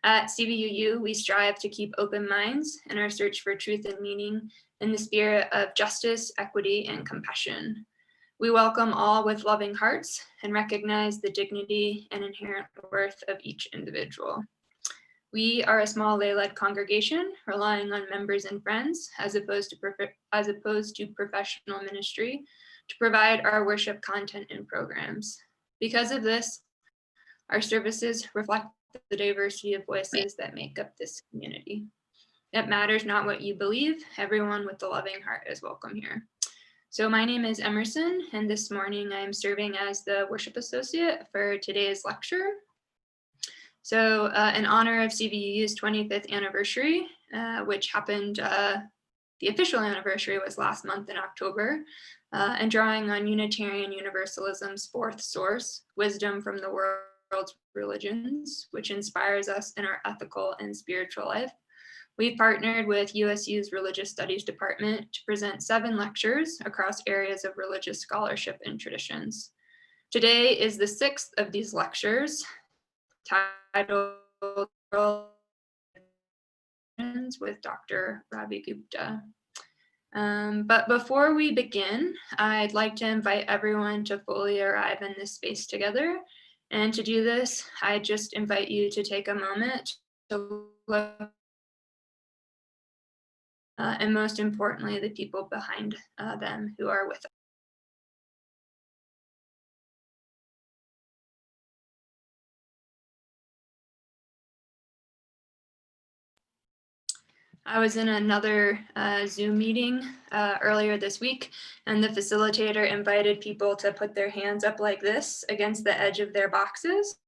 At CVUU, we strive to keep open minds in our search for truth and meaning in the spirit of justice, equity, and compassion. We welcome all with loving hearts and recognize the dignity and inherent worth of each individual. We are a small lay-led congregation relying on members and friends as opposed to professional ministry to provide our worship content and programs. Because of this, our services reflect the diversity of voices that make up this community. It matters not what you believe, everyone with a loving heart is welcome here. So my name is Emerson, and this morning I'm serving as the worship associate for today's lecture. So in honor of CVUU's 25th anniversary, which happened, the official anniversary was last month in October, and drawing on Unitarian Universalism's fourth source, wisdom from the world's religions, which inspires us in our ethical and spiritual life, we've partnered with USU's Religious Studies Department to present 7 lectures across areas of religious scholarship and traditions. Today is the 6th of these lectures, titled with Dr. Ravi Gupta. But before we begin, I'd like to invite everyone to fully arrive in this space together. And to do this, I just invite you to take a moment to look and most importantly, the people behind them who are with us. I was in another Zoom meeting earlier this week, and the facilitator invited people to put their hands up like this against the edge of their boxes.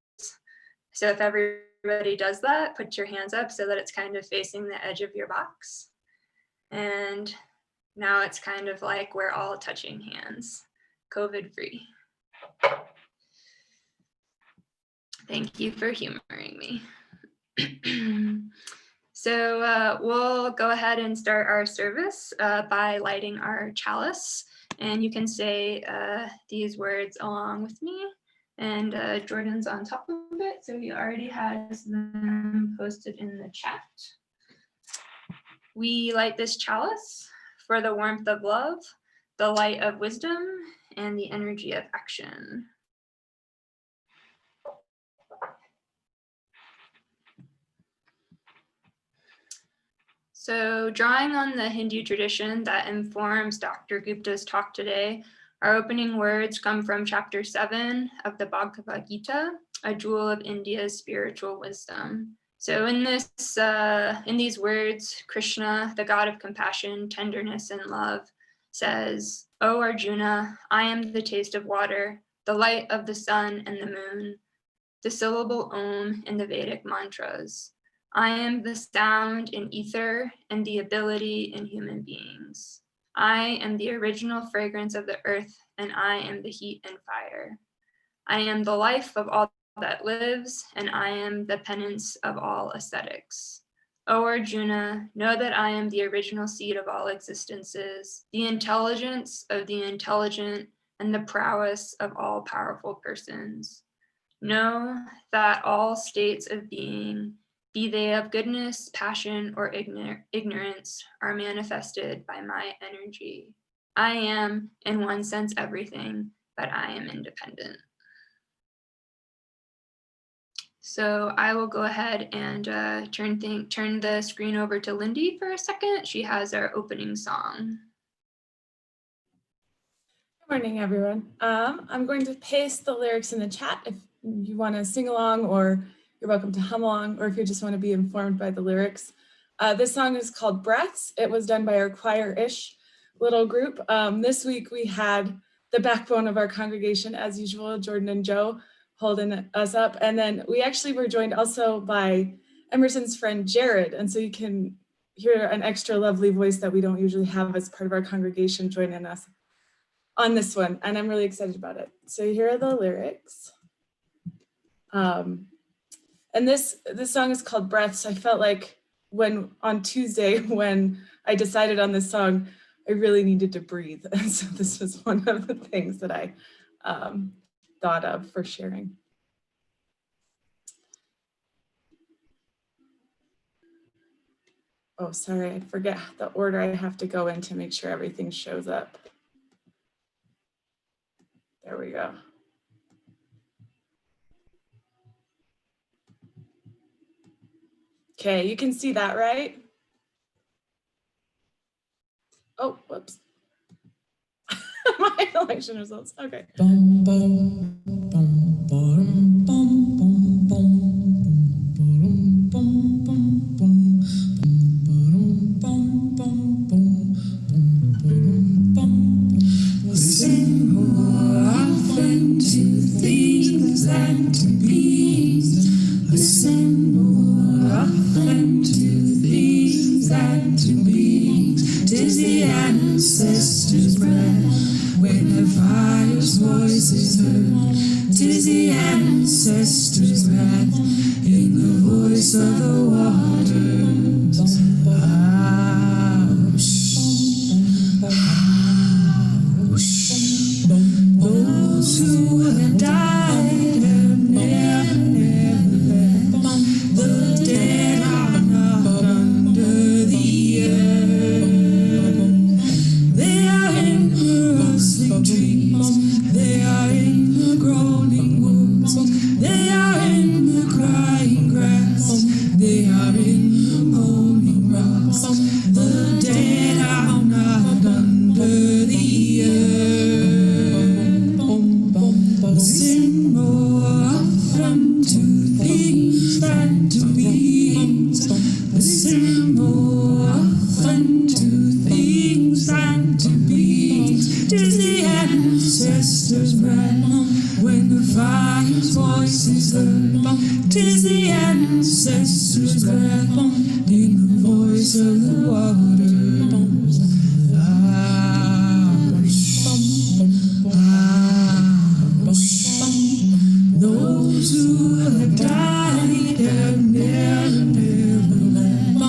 So if everybody does that, put your hands up so that it's kind of facing the edge of your box. And now it's kind of like we're all touching hands, COVID-free. Thank you for humoring me. So we'll go ahead and start our service by lighting our chalice. And you can say these words along with me. And Jordan's on top of it, so he already has them posted in the chat. We light this chalice for the warmth of love, the light of wisdom, and the energy of action. So drawing on the Hindu tradition that informs Dr. Gupta's talk today, our opening words come from chapter 7 of the Bhagavad Gita, a jewel of India's spiritual wisdom. So in these words, Krishna, the god of compassion, tenderness, and love, says, "O Arjuna, I am the taste of water, the light of the sun and the moon, the syllable Om in the Vedic mantras. I am the sound in ether and the ability in human beings. I am the original fragrance of the earth, and I am the heat and fire. I am the life of all that lives, and I am the penance of all ascetics. O Arjuna, know that I am the original seed of all existences, the intelligence of the intelligent, and the prowess of all powerful persons. Know that all states of being, be they of goodness, passion, or ignorance, are manifested by my energy. I am, in one sense, everything, but I am independent." So I will go ahead and turn the screen over to Lindy for a second. She has our opening song. Good morning, everyone. I'm going to paste the lyrics in the chat if you want to sing along, or you're welcome to hum along, or if you just want to be informed by the lyrics. This song is called Breaths. It was done by our choir-ish little group. This week we had the backbone of our congregation, as usual, Jordan and Joe, holding us up. And then we actually were joined also by Emerson's friend, Jared. And so you can hear an extra lovely voice that we don't usually have as part of our congregation joining us on this one. And I'm really excited about it. So here are the lyrics. And this song is called Breaths. I felt like on Tuesday, when I decided on this song, I really needed to breathe. And so this was one of the things that I thought of for sharing. Oh, sorry, I forget the order I have to go in to make sure everything shows up. There we go. Okay, you can see that, right? Oh, whoops. My election results, okay. Listen more often to things than to beings. Listen more often to things than to beings. 'Tis the ancestors' breath when the fire's voice is heard. 'Tis the ancestors' breath in the voice of the waters. Those who have died have never left. The dead are not under the earth. They are in the rustling trees. They are in the groaning woods. They are in the crying grass. They are in the moaning rocks. The dead are not under the earth. Listen more often to things than to beings. Listen more often to things than to beings. 'Tis the ancestors' breath when the fire's voice is heard. 'Tis the ancestors' breath in the voice of the waters. Those who have died have never left.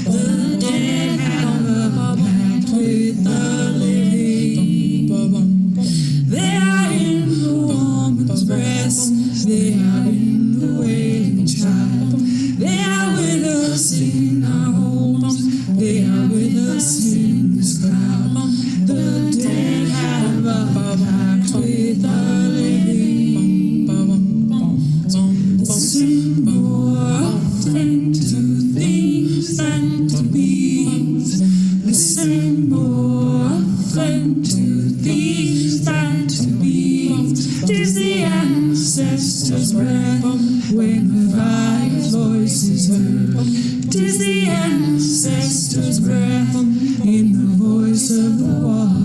The dead have a pact with the living. They are in the woman's breast. They are in the wailing child. They are with us in our homes. They are with us in this crowd. The dead have a pact with the living. Listen more often to things than to beings. Listen more often to things than to beings. 'Tis the ancestors' breath when the fire's voice is heard. 'Tis the ancestors' breath in the voice of the waters.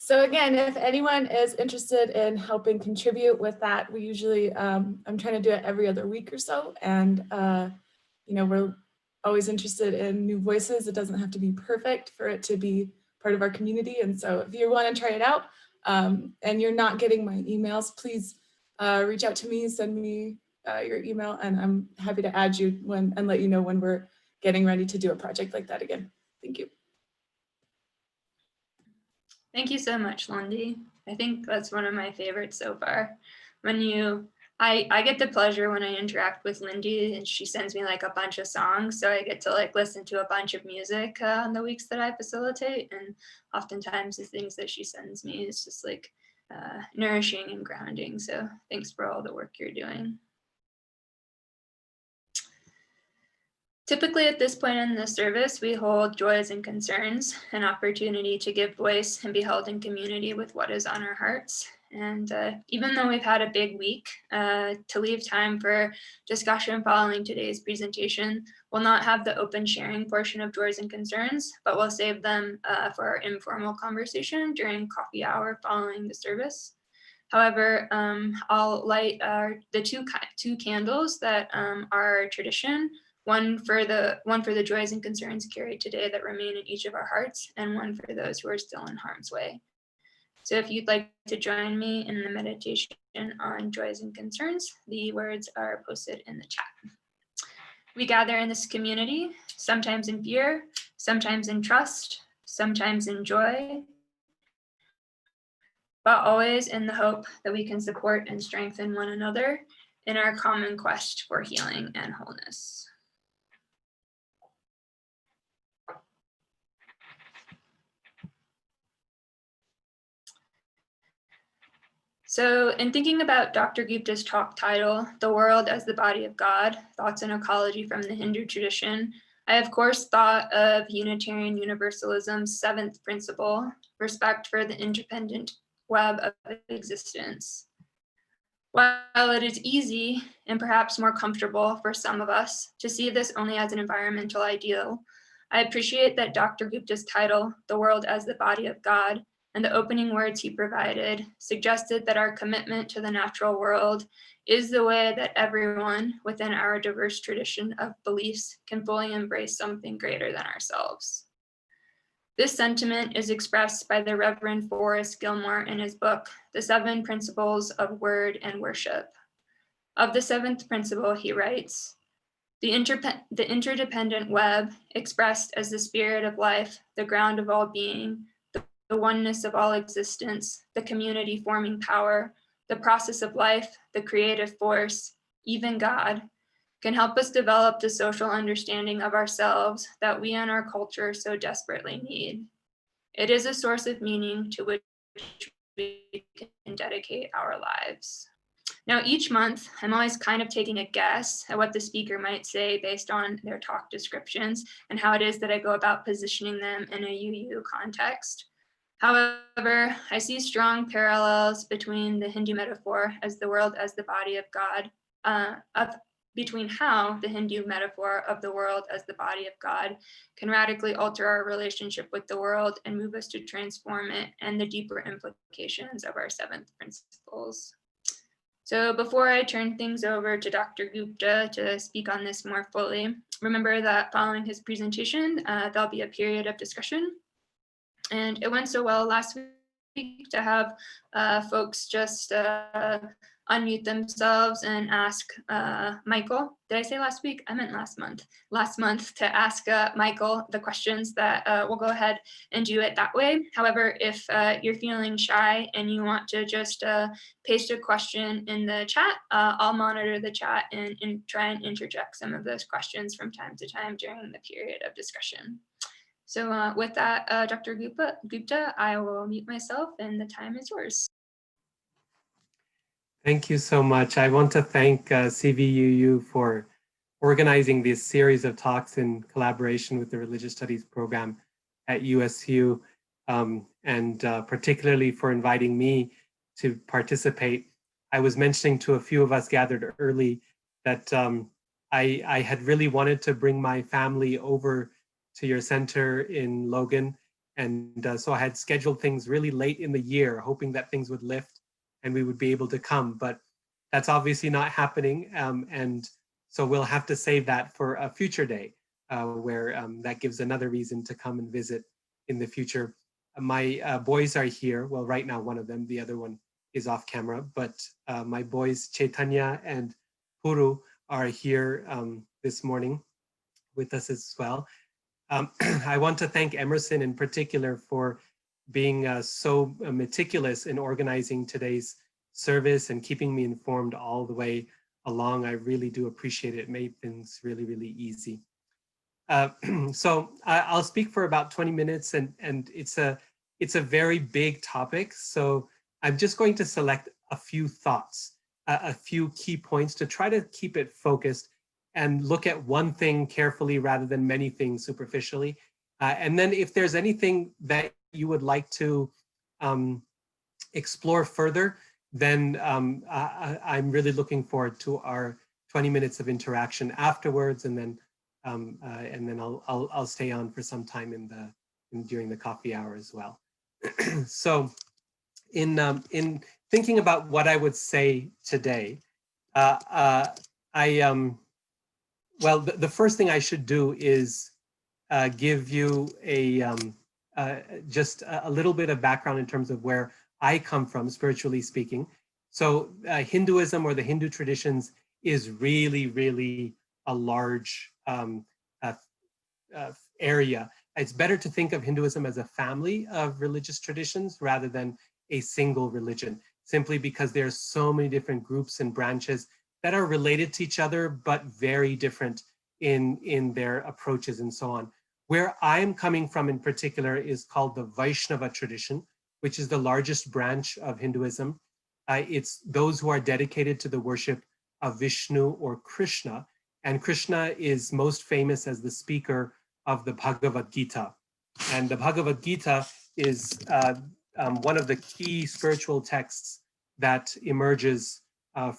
So again, if anyone is interested in helping contribute with that, we usually, I'm trying to do it every other week or so. And, we're always interested in new voices. It doesn't have to be perfect for it to be part of our community. And so if you want to try it out and you're not getting my emails, please reach out to me, send me your email, and I'm happy to add you and let you know when we're getting ready to do a project like that again. Thank you. Thank you so much, Lundy. I think that's one of my favorites so far. I get the pleasure when I interact with Lindy and she sends me like a bunch of songs. So I get to like listen to a bunch of music on the weeks that I facilitate. And oftentimes the things that she sends me is just like nourishing and grounding. So thanks for all the work you're doing. Typically at this point in the service, we hold joys and concerns, an opportunity to give voice and be held in community with what is on our hearts. And even though we've had a big week, to leave time for discussion following today's presentation, we'll not have the open sharing portion of joys and concerns, but we'll save them for our informal conversation during coffee hour following the service. However, I'll light the two candles that are tradition. One for the joys and concerns carried today that remain in each of our hearts, and one for those who are still in harm's way. So if you'd like to join me in the meditation on joys and concerns, the words are posted in the chat. We gather in this community, sometimes in fear, sometimes in trust, sometimes in joy, but always in the hope that we can support and strengthen one another in our common quest for healing and wholeness. So in thinking about Dr. Gupta's talk title, The World as the Body of God, Thoughts on Ecology from the Hindu Tradition, I of course thought of Unitarian Universalism's seventh principle, respect for the interdependent web of existence. While it is easy and perhaps more comfortable for some of us to see this only as an environmental ideal, I appreciate that Dr. Gupta's title, The World as the Body of God, and the opening words he provided suggested that our commitment to the natural world is the way that everyone within our diverse tradition of beliefs can fully embrace something greater than ourselves. This sentiment is expressed by the Reverend Forrest Gilmore in his book, The Seven Principles of Word and Worship. Of the seventh principle, he writes, the interdependent web, expressed as the spirit of life, the ground of all being, the oneness of all existence, the community forming power, the process of life, the creative force, even God, can help us develop the social understanding of ourselves that we and our culture so desperately need. It is a source of meaning to which we can dedicate our lives. Now, each month, I'm always kind of taking a guess at what the speaker might say based on their talk descriptions and how it is that I go about positioning them in a UU context. However, I see strong parallels between the Hindu metaphor as the world as the body of God, between how the Hindu metaphor of the world as the body of God can radically alter our relationship with the world and move us to transform it, and the deeper implications of our seventh principles. So before I turn things over to Dr. Gupta to speak on this more fully, remember that following his presentation, there'll be a period of discussion. And it went so well last week to have folks just unmute themselves and ask Michael. Did I say last week? I meant last month. Last month to ask Michael the questions that we'll go ahead and do it that way. However, if you're feeling shy and you want to just paste a question in the chat, I'll monitor the chat and try and interject some of those questions from time to time during the period of discussion. So with that, Dr. Gupta, I will mute myself and the time is yours. Thank you so much. I want to thank CVUU for organizing this series of talks in collaboration with the Religious Studies program at USU, and particularly for inviting me to participate. I was mentioning to a few of us gathered early that I had really wanted to bring my family over to your center in Logan. And so I had scheduled things really late in the year, hoping that things would lift and we would be able to come, but that's obviously not happening. And so we'll have to save that for a future day where that gives another reason to come and visit in the future. My boys are here. Well, right now, one of them, the other one is off camera, but my boys, Chaitanya and Puru, are here this morning with us as well. I want to thank Emerson in particular for being so meticulous in organizing today's service and keeping me informed all the way along. I really do appreciate it. It made things really, really easy. So I'll speak for about 20 minutes and it's a very big topic. So I'm just going to select a few thoughts, a few key points to try to keep it focused and look at one thing carefully rather than many things superficially. And then if there's anything that you would like to explore further, then I'm really looking forward to our 20 minutes of interaction afterwards, and then I'll stay on for some time during the coffee hour as well. So in thinking about what I would say today, well, the first thing I should do is give you just a little bit of background in terms of where I come from, spiritually speaking. So Hinduism or the Hindu traditions is really, really a large area. It's better to think of Hinduism as a family of religious traditions rather than a single religion, simply because there's so many different groups and branches that are related to each other, but very different in their approaches and so on. Where I'm coming from in particular is called the Vaishnava tradition, which is the largest branch of Hinduism. It's those who are dedicated to the worship of Vishnu or Krishna. And Krishna is most famous as the speaker of the Bhagavad Gita. And the Bhagavad Gita is one of the key spiritual texts that emerges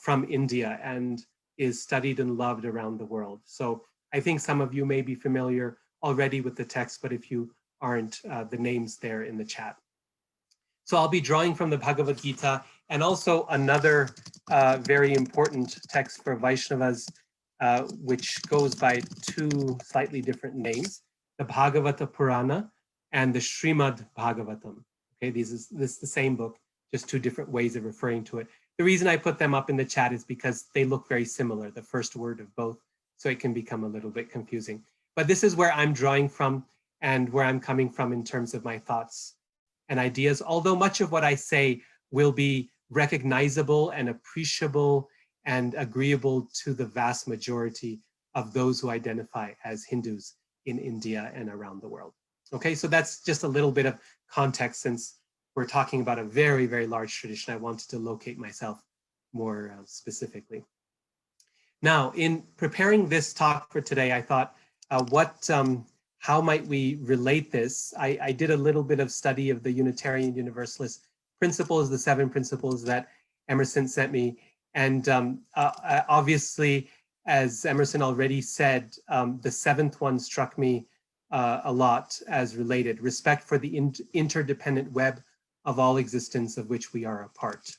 from India and is studied and loved around the world. So I think some of you may be familiar already with the text, but if you aren't, the name's there in the chat. So I'll be drawing from the Bhagavad Gita, and also another very important text for Vaishnavas, which goes by two slightly different names, the Bhagavata Purana and the Srimad Bhagavatam. Okay, this is the same book, just two different ways of referring to it. The reason I put them up in the chat is because they look very similar, the first word of both, so it can become a little bit confusing. But this is where I'm drawing from and where I'm coming from in terms of my thoughts and ideas, although much of what I say will be recognizable and appreciable and agreeable to the vast majority of those who identify as Hindus in India and around the world. Okay, so that's just a little bit of context. Since we're talking about a very, very large tradition, I wanted to locate myself more specifically. Now, in preparing this talk for today, I thought, how might we relate this? I did a little bit of study of the Unitarian Universalist principles, the 7 principles that Emerson sent me. And obviously, as Emerson already said, the 7th one struck me a lot as related: respect for the interdependent web of all existence of which we are a part.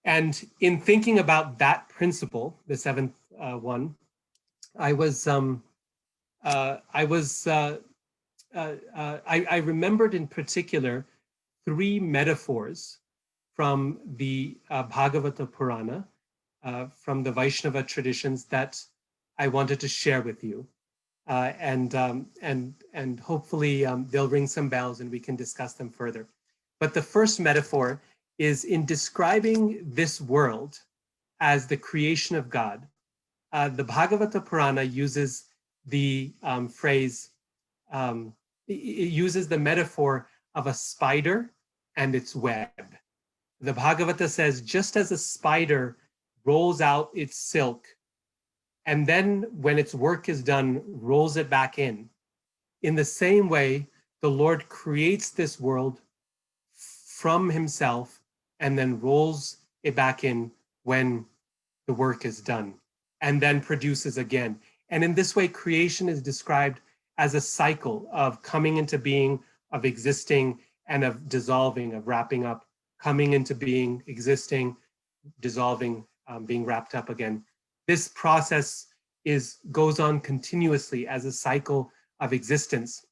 And in thinking about that principle, the 7th one, I remembered in particular 3 metaphors from the Bhagavata Purana, from the Vaishnava traditions that I wanted to share with you. And hopefully they'll ring some bells and we can discuss them further. But the first metaphor is in describing this world as the creation of God. The Bhagavata Purana uses the phrase, it uses the metaphor of a spider and its web. The Bhagavata says, just as a spider rolls out its silk, and then when its work is done, rolls it back in the same way, the Lord creates this world from himself and then rolls it back in when the work is done, and then produces again. And in this way, creation is described as a cycle of coming into being, of existing, and of dissolving, of wrapping up, coming into being, existing, dissolving, being wrapped up again. This process goes on continuously as a cycle of existence.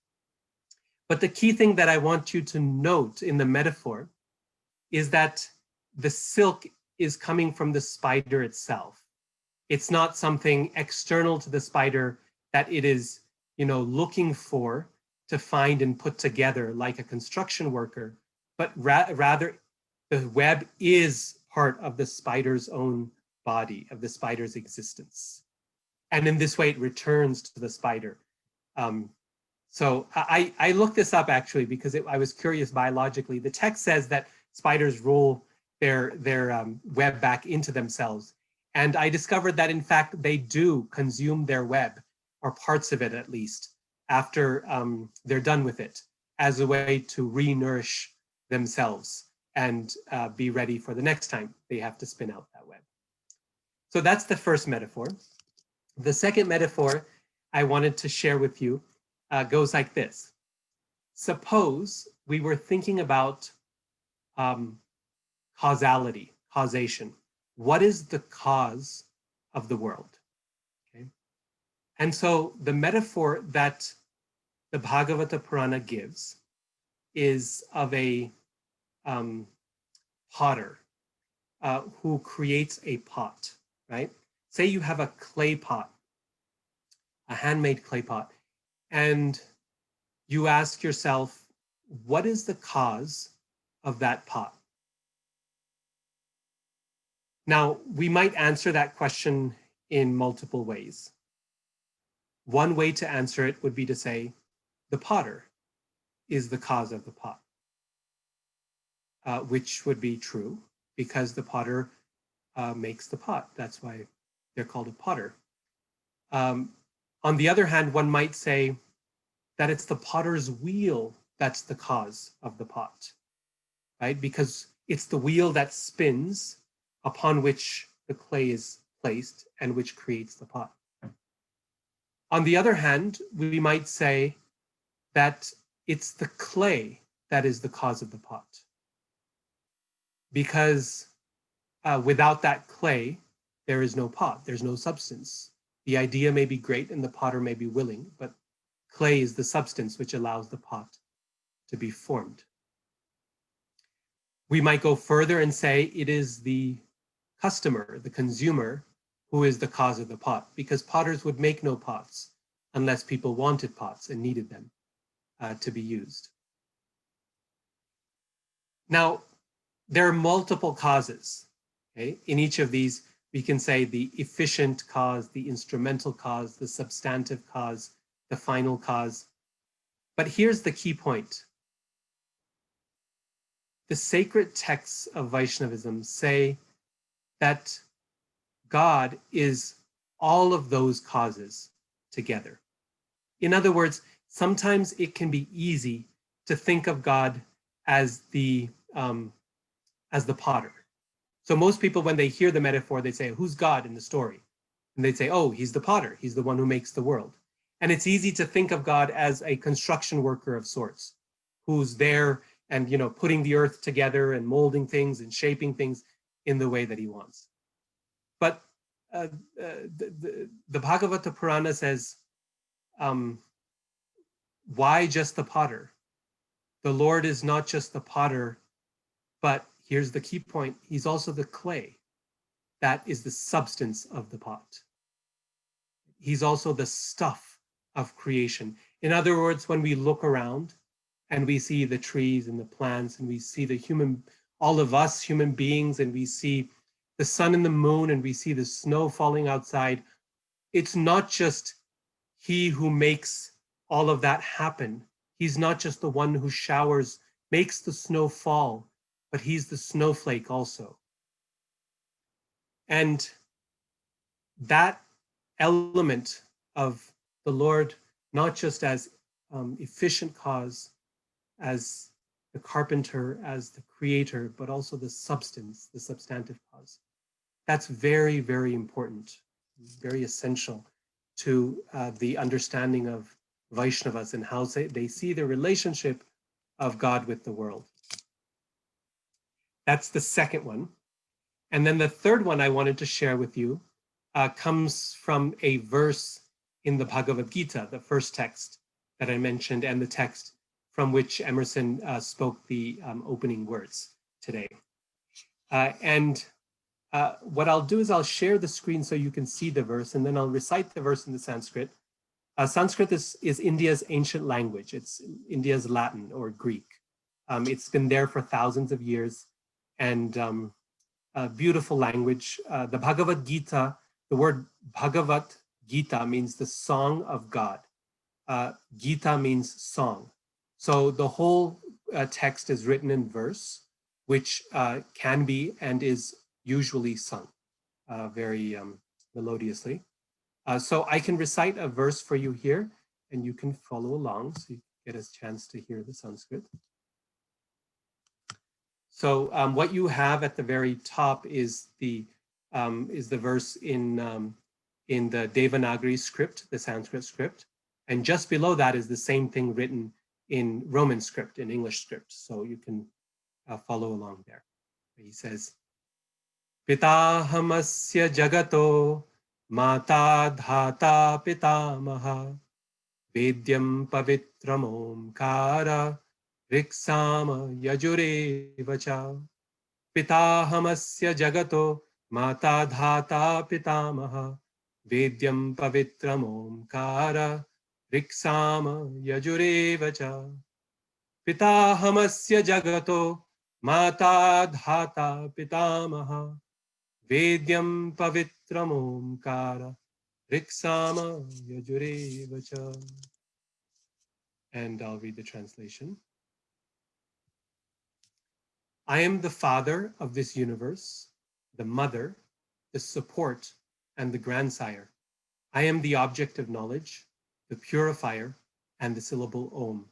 But the key thing that I want you to note in the metaphor is that the silk is coming from the spider itself. It's not something external to the spider that it is, looking for to find and put together like a construction worker, but rather the web is part of the spider's own body, of the spider's existence. And in this way, it returns to the spider. So I looked this up actually because I was curious biologically. The text says that spiders roll their web back into themselves. And I discovered that in fact, they do consume their web, or parts of it at least, after they're done with it, as a way to re-nourish themselves and be ready for the next time they have to spin out that web. So that's the first metaphor. The second metaphor I wanted to share with you goes like this. Suppose we were thinking about causality, causation. What is the cause of the world? Okay. And so the metaphor that the Bhagavata Purana gives is of a potter who creates a pot, right? Say you have a clay pot, a handmade clay pot, and you ask yourself, what is the cause of that pot? Now, we might answer that question in multiple ways. One way to answer it would be to say, the potter is the cause of the pot, which would be true because the potter makes the pot. That's why they're called a potter. On the other hand, one might say that it's the potter's wheel that's the cause of the pot, right? Because it's the wheel that spins upon which the clay is placed and which creates the pot. On the other hand, we might say that it's the clay that is the cause of the pot. Because without that clay, there is no pot, there's no substance. The idea may be great and the potter may be willing, but clay is the substance which allows the pot to be formed. We might go further and say it is the customer, the consumer, who is the cause of the pot, because potters would make no pots unless people wanted pots and needed them to be used. Now, there are multiple causes. Okay? In each of these, we can say the efficient cause, the instrumental cause, the substantive cause, the final cause. But here's the key point. The sacred texts of Vaishnavism say that God is all of those causes together. In other words, sometimes it can be easy to think of God as the potter. So most people, when they hear the metaphor, they say, who's God in the story? And they'd say, oh, he's the potter. He's the one who makes the world. And it's easy to think of God as a construction worker of sorts, who's there and, putting the earth together and molding things and shaping things in the way that he wants. But the Bhagavata Purana says, why just the potter? The Lord is not just the potter, but here's the key point. He's also the clay. That is the substance of the pot. He's also the stuff of creation. In other words, when we look around and we see the trees and the plants and we see all of us human beings, and we see the sun and the moon and we see the snow falling outside, it's not just he who makes all of that happen. He's not just the one who makes the snow fall, but he's the snowflake also. And that element of the Lord, not just as efficient cause, as the carpenter, as the creator, but also the substance, the substantive cause. That's very, very important, very essential to the understanding of Vaishnavas and how they see the relationship of God with the world. That's the second one. And then the third one I wanted to share with you comes from a verse in the Bhagavad Gita, the first text that I mentioned, and the text from which Emerson spoke the opening words today. What I'll do is I'll share the screen so you can see the verse, and then I'll recite the verse in the Sanskrit. Sanskrit is India's ancient language. It's India's Latin or Greek. It's been there for thousands of years, and a beautiful language. The Bhagavad Gita, the word Bhagavat Gita means the song of God. Gita means song. So the whole text is written in verse, which can be and is usually sung very melodiously. So I can recite a verse for you here, and you can follow along so you get a chance to hear the Sanskrit. So what you have at the very top is the verse in the Devanagari script, the Sanskrit script, and just below that is the same thing written in Roman script, in English script. So you can follow along there. He says, Pitahamasya jagato mata dhata pitamaha vedyam pavitram omkara Riksama Yajure Vacha Pitahamasya Jagato Mata Dhata Pitamaha Vedyam Pavitram Omkara Riksama Yajure Vacha Pitahamasya Jagato Mata Dhata Pitamaha Vedyam Pavitram Omkara Riksama Yajure Vacha. And I'll read the translation. I am the father of this universe, the mother, the support, and the grandsire. I am the object of knowledge, the purifier, and the syllable Om.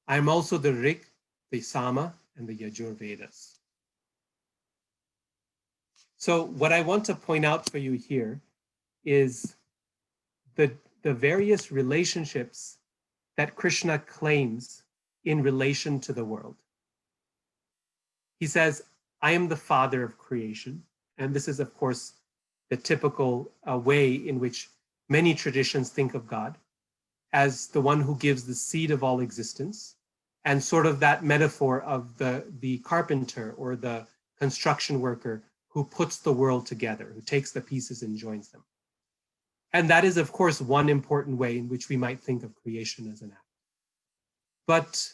I am also the Rig, the Sama, and the Yajur Vedas. So what I want to point out for you here is the various relationships that Krishna claims in relation to the world. He says, I am the father of creation. And this is, of course, the typical way in which many traditions think of God, as the one who gives the seed of all existence, and sort of that metaphor of the carpenter or the construction worker who puts the world together, who takes the pieces and joins them. And that is, of course, one important way in which we might think of creation as an act. But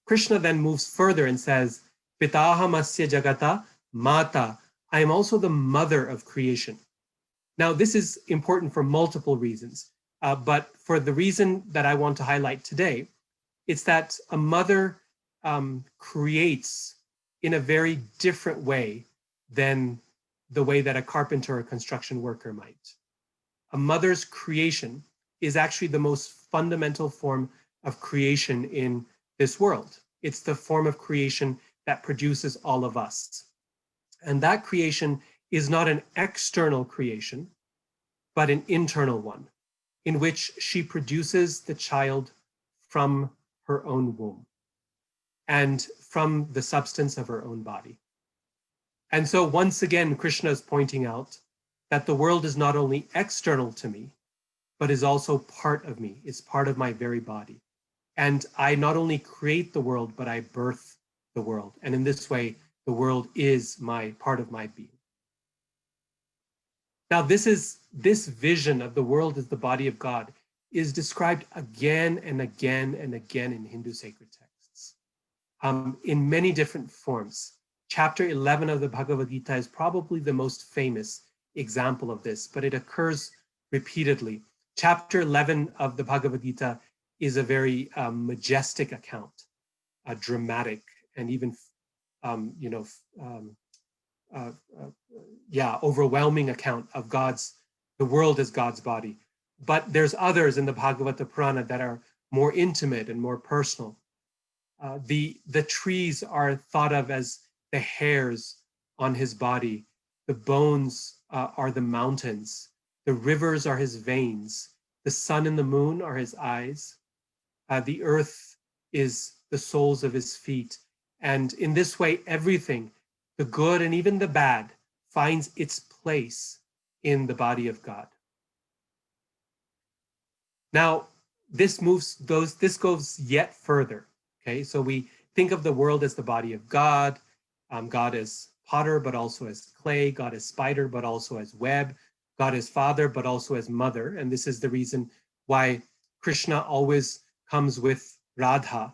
Krishna then moves further and says, Pitaha Masya Jagata Mata. I am also the mother of creation. Now, this is important for multiple reasons, but for the reason that I want to highlight today, it's that a mother creates in a very different way than the way that a carpenter or construction worker might. A mother's creation is actually the most fundamental form of creation in this world. It's the form of creation that produces all of us. And that creation is not an external creation, but an internal one, in which she produces the child from her own womb and from the substance of her own body. And so once again, Krishna is pointing out that the world is not only external to me, but is also part of me. It's part of my very body. And I not only create the world, but I birth the world. And in this way, the world is part of my being. Now, this vision of the world as the body of God is described again and again and again in Hindu sacred texts in many different forms. Chapter 11 of the Bhagavad Gita is probably the most famous example of this, but it occurs repeatedly. Chapter 11 of the Bhagavad Gita is a very majestic account, a dramatic, and even, overwhelming account of the world as God's body. But there's others in the Bhagavata Purana that are more intimate and more personal. The trees are thought of as the hairs on his body. The bones are the mountains. The rivers are his veins. The sun and the moon are his eyes. The earth is the soles of his feet. And in this way, everything, the good and even the bad, finds its place in the body of God. Now, this goes yet further. Okay, so we think of the world as the body of God, God as potter, but also as clay, God as spider, but also as web, God as father, but also as mother. And this is the reason why Krishna always comes with Radha.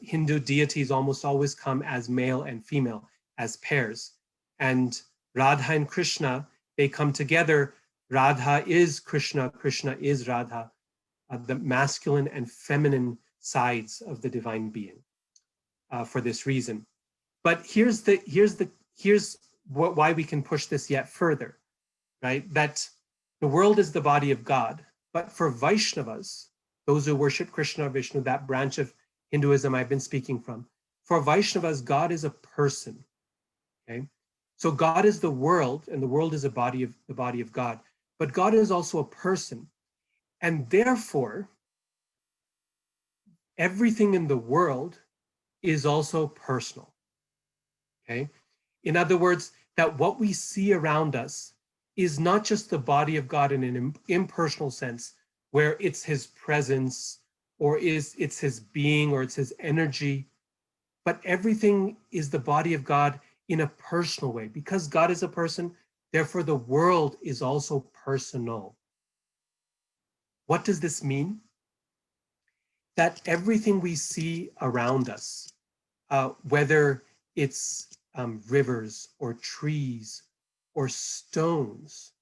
Hindu deities almost always come as male and female, as pairs. And Radha and Krishna, they come together. Radha is Krishna, Krishna is Radha, the masculine and feminine sides of the divine being for this reason. But here's why we can push this yet further, right? That the world is the body of God, but for Vaishnavas, those who worship Krishna or Vishnu, that branch of Hinduism I've been speaking from, for Vaishnavas, God is a person, okay? So God is the world, and the world is the body of God, but God is also a person. And therefore, everything in the world is also personal, okay? In other words, that what we see around us is not just the body of God in an impersonal sense, where it's his presence or it's his being, or it's his energy, but everything is the body of God in a personal way. Because God is a person, therefore the world is also personal. What does this mean? That everything we see around us, whether it's rivers or trees or stones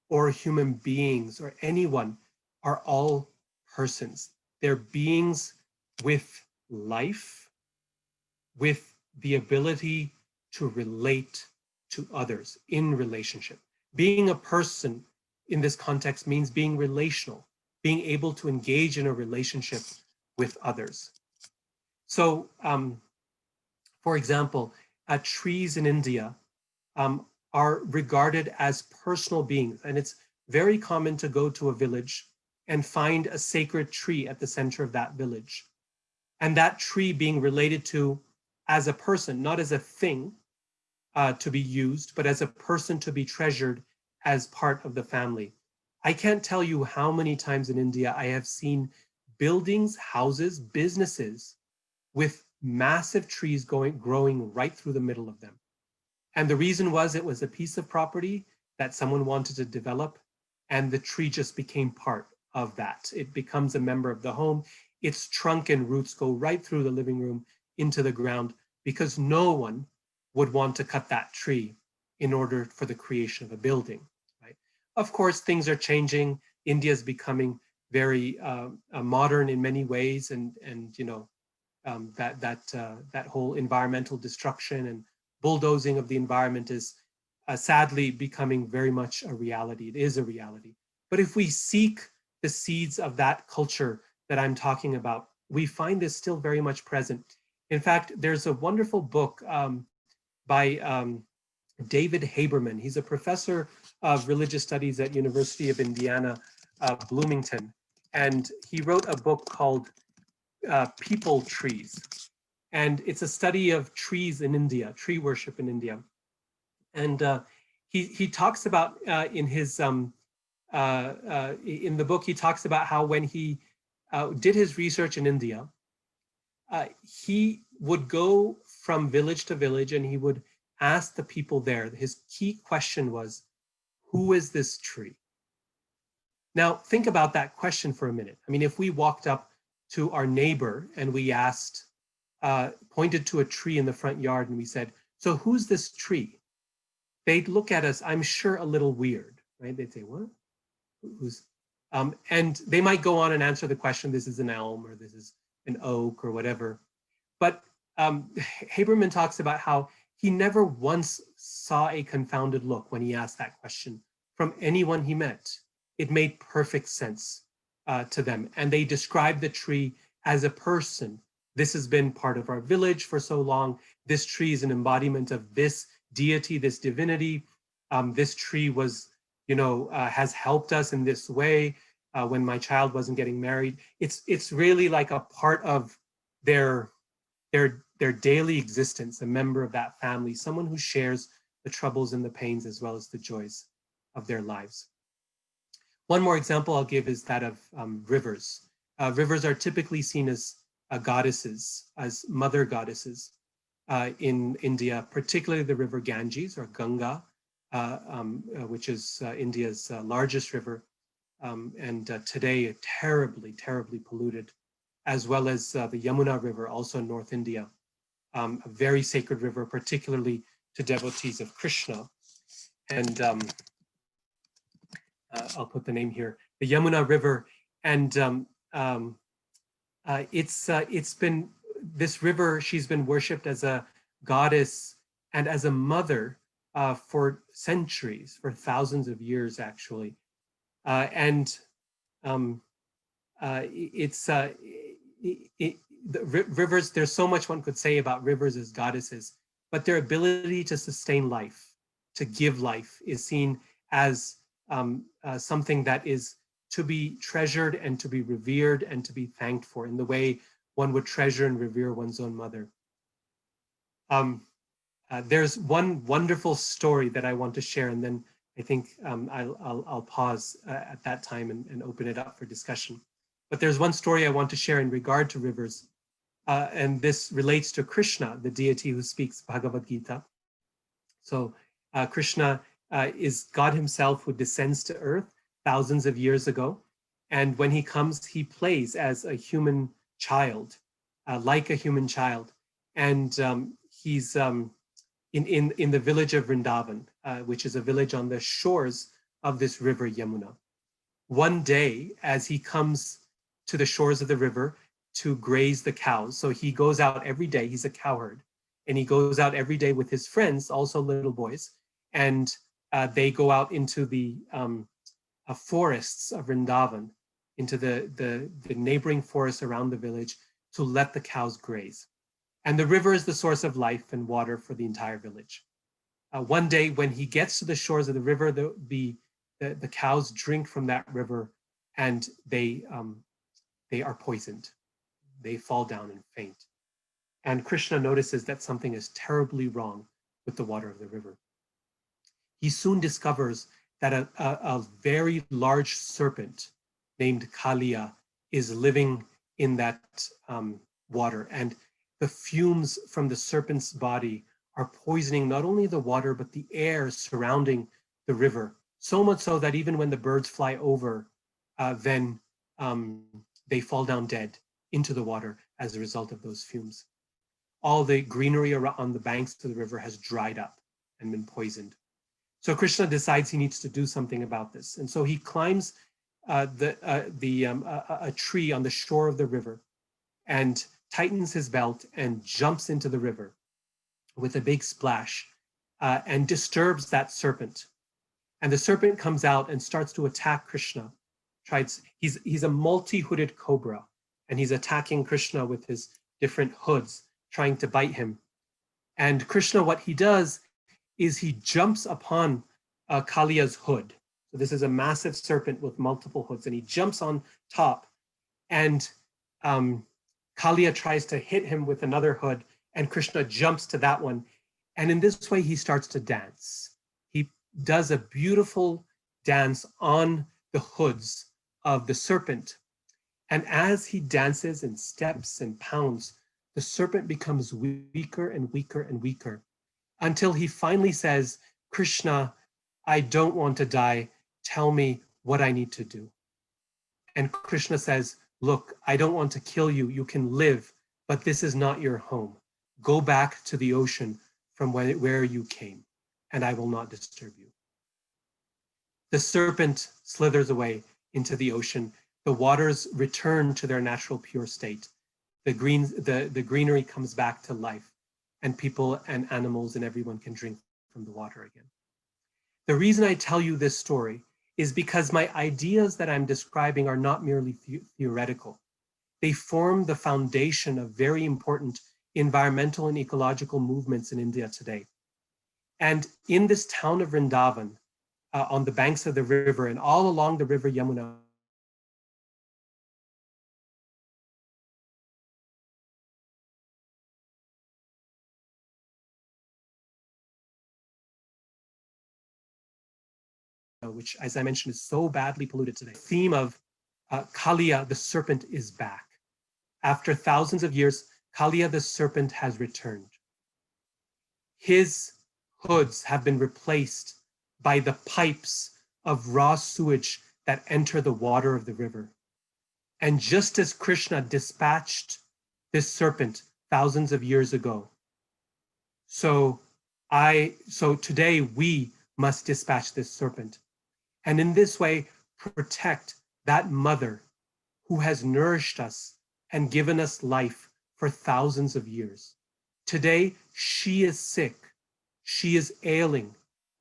or human beings or anyone, are all persons. They're beings with life, with the ability to relate to others in relationship. Being a person in this context means being relational, being able to engage in a relationship with others. So, for example, trees in India are regarded as personal beings, and it's very common to go to a village and find a sacred tree at the center of that village. And that tree being related to as a person, not as a thing to be used, but as a person to be treasured as part of the family. I can't tell you how many times in India I have seen buildings, houses, businesses with massive trees growing right through the middle of them. And the reason was it was a piece of property that someone wanted to develop, and the tree just became part of that. It becomes a member of the home. Its trunk and roots go right through the living room into the ground, because no one would want to cut that tree in order for the creation of a building, right? Of course, things are changing. India is becoming very modern in many ways, and you know, that whole environmental destruction and bulldozing of the environment is sadly becoming very much a reality. It is a reality. But if we seek the seeds of that culture that I'm talking about, we find this still very much present. In fact, there's a wonderful book by David Haberman. He's a professor of religious studies at University of Indiana, Bloomington. And he wrote a book called People Trees. And it's a study of trees in India, tree worship in India. And he talks about in the book, he talks about how when he did his research in India, he would go from village to village and he would ask the people there. His key question was, who is this tree? Now, think about that question for a minute. I mean, if we walked up to our neighbor and we asked, pointed to a tree in the front yard and we said, so who's this tree? They'd look at us, I'm sure, a little weird, right? They'd say, what? Who's? And they might go on and answer the question, this is an elm or this is an oak or whatever. But Haberman talks about how he never once saw a confounded look when he asked that question from anyone he met. It made perfect sense to them. And they described the tree as a person. This has been part of our village for so long. This tree is an embodiment of this deity, this divinity. This tree was, you know, has helped us in this way when my child wasn't getting married. It's really like a part of their daily existence, a member of that family, someone who shares the troubles and the pains as well as the joys of their lives. One more example I'll give is that of rivers. Rivers are typically seen as goddesses, as mother goddesses in India, particularly the river Ganges or Ganga, which is India's largest river, and today terribly, terribly polluted, as well as the Yamuna River, also in North India, a very sacred river, particularly to devotees of Krishna. And I'll put the name here, the Yamuna River. And it's been, this river, she's been worshipped as a goddess and as a mother for centuries, for thousands of years, actually. Rivers, there's so much one could say about rivers as goddesses, but their ability to sustain life, to give life, is seen as something that is to be treasured and to be revered and to be thanked for in the way one would treasure and revere one's own mother. There's one wonderful story that I want to share, and then I think I'll pause at that time and open it up for discussion. But there's one story I want to share in regard to rivers, and this relates to Krishna, the deity who speaks Bhagavad Gita. So Krishna is God himself who descends to earth thousands of years ago. And when he comes, he plays as a human child, like a human child. And he's in the village of Vrindavan, which is a village on the shores of this river Yamuna. One day, as he comes to the shores of the river to graze the cows, so he goes out every day, he's a cowherd, and he goes out every day with his friends, also little boys, and they go out into the forests of Vrindavan, into the neighboring forests around the village to let the cows graze. And the river is the source of life and water for the entire village. One day when he gets to the shores of the river, the cows drink from that river and they are poisoned. They fall down and faint. And Krishna notices that something is terribly wrong with the water of the river. He soon discovers that a very large serpent named Kaliya is living in that water. And the fumes from the serpent's body are poisoning not only the water, but the air surrounding the river. So much so that even when the birds fly over, then they fall down dead into the water as a result of those fumes. All the greenery on the banks of the river has dried up and been poisoned. So Krishna decides he needs to do something about this. And so he climbs a tree on the shore of the river and tightens his belt and jumps into the river with a big splash and disturbs that serpent. And the serpent comes out and starts to attack Krishna. He's a multi-hooded cobra, and he's attacking Krishna with his different hoods, trying to bite him. And Krishna, what he does is he jumps upon Kaliya's hood. So this is a massive serpent with multiple hoods, and he jumps on top, and Kaliya tries to hit him with another hood, and Krishna jumps to that one. And in this way, he starts to dance. He does a beautiful dance on the hoods of the serpent. And as he dances and steps and pounds, the serpent becomes weaker and weaker and weaker until he finally says, Krishna, I don't want to die. Tell me what I need to do. And Krishna says, look, I don't want to kill you. You can live, but this is not your home. Go back to the ocean from where you came, and I will not disturb you. The serpent slithers away into the ocean. The waters return to their natural pure state. The greenery comes back to life, and people and animals and everyone can drink from the water again. The reason I tell you this story is because my ideas that I'm describing are not merely theoretical. They form the foundation of very important environmental and ecological movements in India today. And in this town of Vrindavan, on the banks of the river and all along the river Yamuna, which, as I mentioned, is so badly polluted today. The theme of Kaliya, the serpent, is back. After thousands of years, Kaliya, the serpent, has returned. His hoods have been replaced by the pipes of raw sewage that enter the water of the river. And just as Krishna dispatched this serpent thousands of years ago, so today we must dispatch this serpent. And in this way, protect that mother who has nourished us and given us life for thousands of years. Today, she is sick, she is ailing,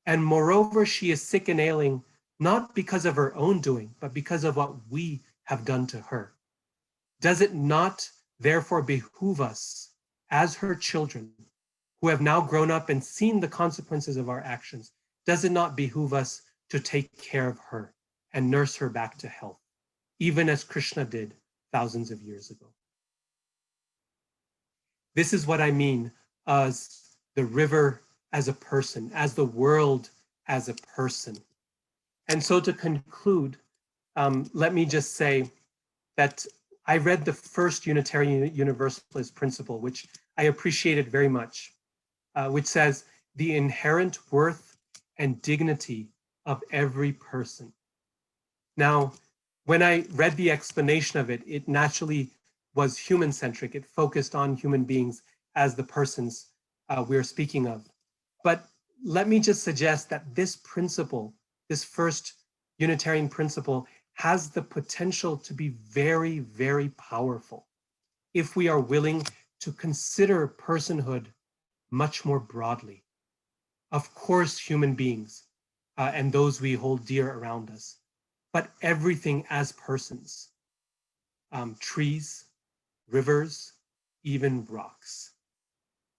and moreover, she is sick and ailing, not because of her own doing, but because of what we have done to her. Does it not therefore behoove us as her children, who have now grown up and seen the consequences of our actions, does it not behoove us to take care of her and nurse her back to health, even as Krishna did thousands of years ago? This is what I mean as the river as a person, as the world as a person. And so to conclude, let me just say that I read the first Unitarian Universalist principle, which I appreciated very much, which says the inherent worth and dignity of every person. Now, when I read the explanation of it, it naturally was human-centric. It focused on human beings as the persons we're speaking of. But let me just suggest that this principle, this first Unitarian principle, has the potential to be very, very powerful if we are willing to consider personhood much more broadly. Of course, human beings and those we hold dear around us, but everything as persons, trees, rivers, even rocks.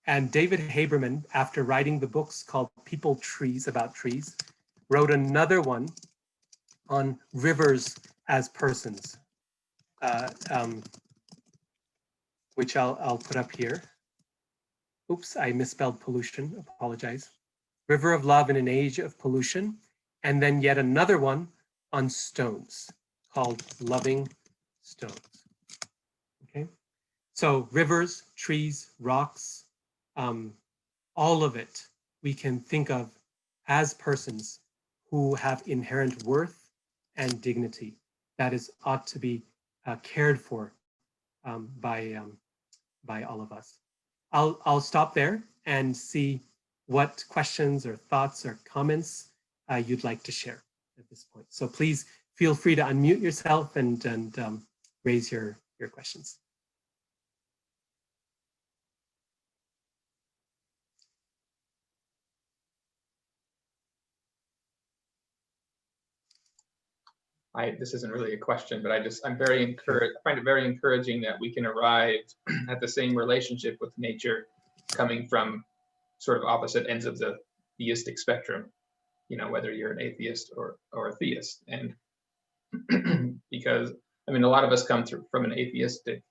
And David Haberman, after writing the books called People Trees, about trees, wrote another one on rivers as persons, which I'll put up here. Oops, I misspelled pollution, apologize. River of Love in an Age of Pollution. And then yet another one on stones called Loving Stones. Okay, so rivers, trees, rocks, all of it we can think of as persons who have inherent worth and dignity that is ought to be cared for by all of us. I'll stop there and see what questions or thoughts or comments you'd like to share at this point. So please feel free to unmute yourself and raise your questions. This isn't really a question, but I'm very encouraged. I find it very encouraging that we can arrive at the same relationship with nature coming from sort of opposite ends of the theistic spectrum, you know, whether you're an atheist or a theist. And because, I mean, a lot of us come through from an atheistic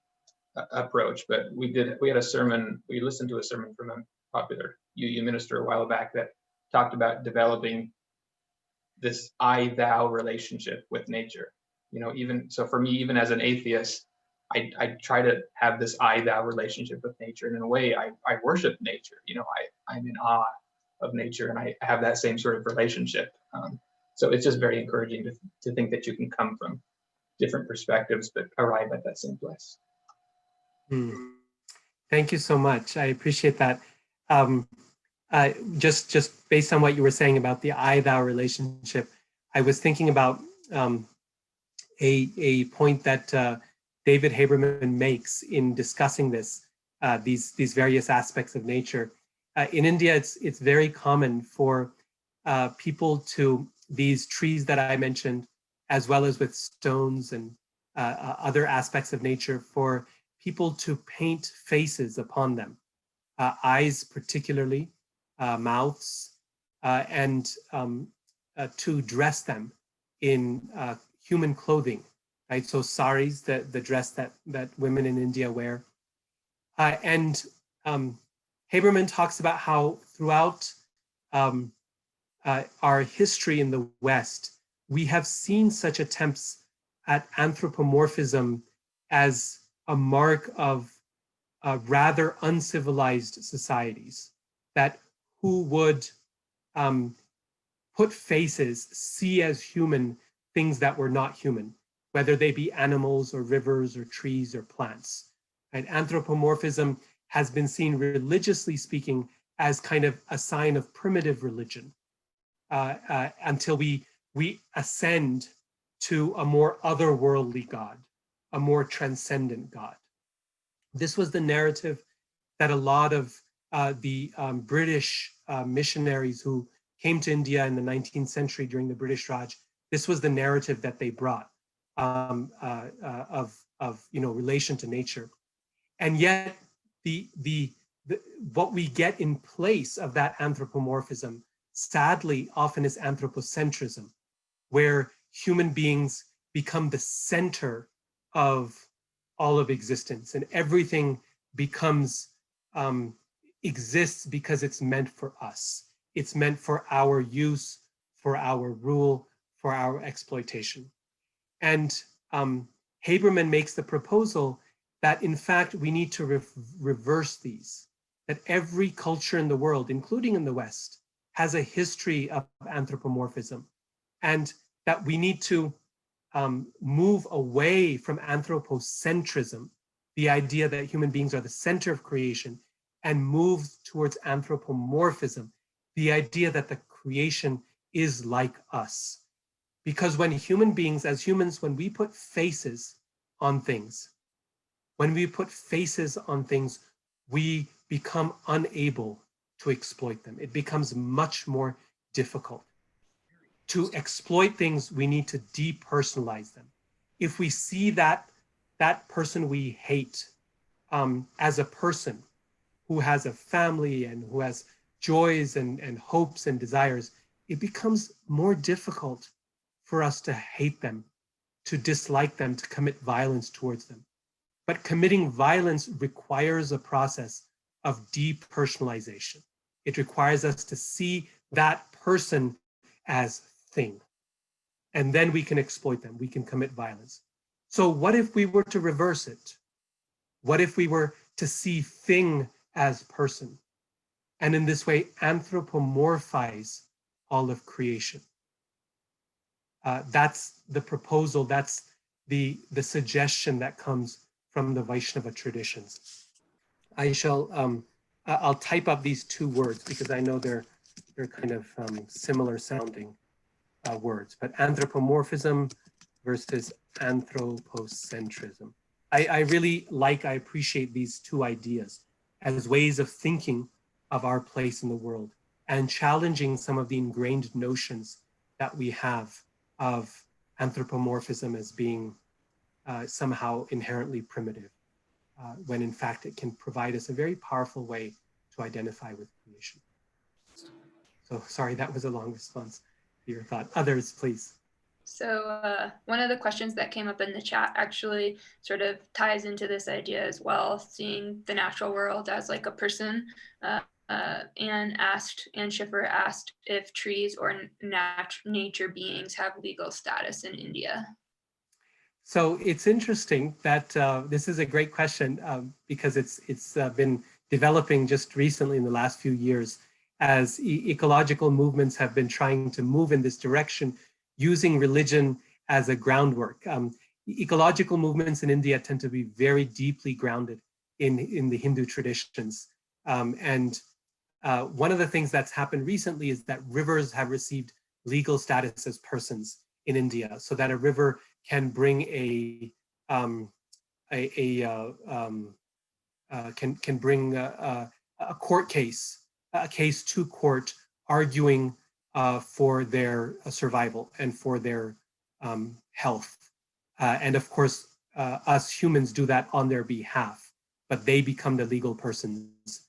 approach, but we listened to a sermon from a popular UU minister a while back that talked about developing this I-thou relationship with nature. You know, even so for me, even as an atheist, I try to have this I-thou relationship with nature. And in a way, I worship nature. You know, I'm in awe of nature and I have that same sort of relationship. So it's just very encouraging to think that you can come from different perspectives, but arrive at that same place. Thank you so much. I appreciate that. Just based on what you were saying about the I-thou relationship, I was thinking about a point that David Haberman makes in discussing these various aspects of nature. In India, it's very common for people to, these trees that I mentioned, as well as with stones and other aspects of nature, for people to paint faces upon them, eyes particularly, mouths, and to dress them in human clothing, right? So saris, the dress that women in India wear. And Haberman talks about how throughout our history in the West, we have seen such attempts at anthropomorphism as a mark of rather uncivilized societies, that who would put faces, see as human things that were not human, whether they be animals or rivers or trees or plants. And anthropomorphism has been seen, religiously speaking, as kind of a sign of primitive religion until we ascend to a more otherworldly God, a more transcendent God. This was the narrative that a lot of the British missionaries who came to India in the 19th century during the British Raj, this was the narrative that they brought of relation to nature. And yet what we get in place of that anthropomorphism, sadly, often is anthropocentrism, where human beings become the center of all of existence, and everything becomes exists because it's meant for us. It's meant for our use, for our rule, for our exploitation. And Haberman makes the proposal that in fact we need to reverse these, that every culture in the world, including in the West, has a history of anthropomorphism, and that we need to move away from anthropocentrism, the idea that human beings are the center of creation, and move towards anthropomorphism, the idea that the creation is like us. Because when human beings, as humans, when we put faces on things, we become unable to exploit them. It becomes much more difficult. To exploit things, we need to depersonalize them. If we see that person we hate as a person who has a family and who has joys and hopes and desires, it becomes more difficult for us to hate them, to dislike them, to commit violence towards them. But committing violence requires a process of depersonalization. It requires us to see that person as thing. And then we can exploit them, we can commit violence. So what if we were to reverse it? What if we were to see thing as person? And in this way, anthropomorphize all of creation. That's the proposal, that's the suggestion that comes from the Vaishnava traditions. I'll type up these two words because I know they're kind of similar sounding words, but anthropomorphism versus anthropocentrism. I really I appreciate these two ideas as ways of thinking of our place in the world and challenging some of the ingrained notions that we have of anthropomorphism as being somehow inherently primitive, when in fact it can provide us a very powerful way to identify with creation. So sorry, that was a long response to your thought. Others, please. So one of the questions that came up in the chat actually sort of ties into this idea as well, seeing the natural world as like a person. Anne Schiffer asked if trees or nature beings have legal status in India. So it's interesting that this is a great question because it's been developing just recently in the last few years as ecological movements have been trying to move in this direction using religion as a groundwork. Ecological movements in India tend to be very deeply grounded in the Hindu traditions. And one of the things that's happened recently is that rivers have received legal status as persons in India, so that a river can bring can bring a court case, a case to court, arguing for their survival and for their health. And of course, us humans do that on their behalf, but they become the legal persons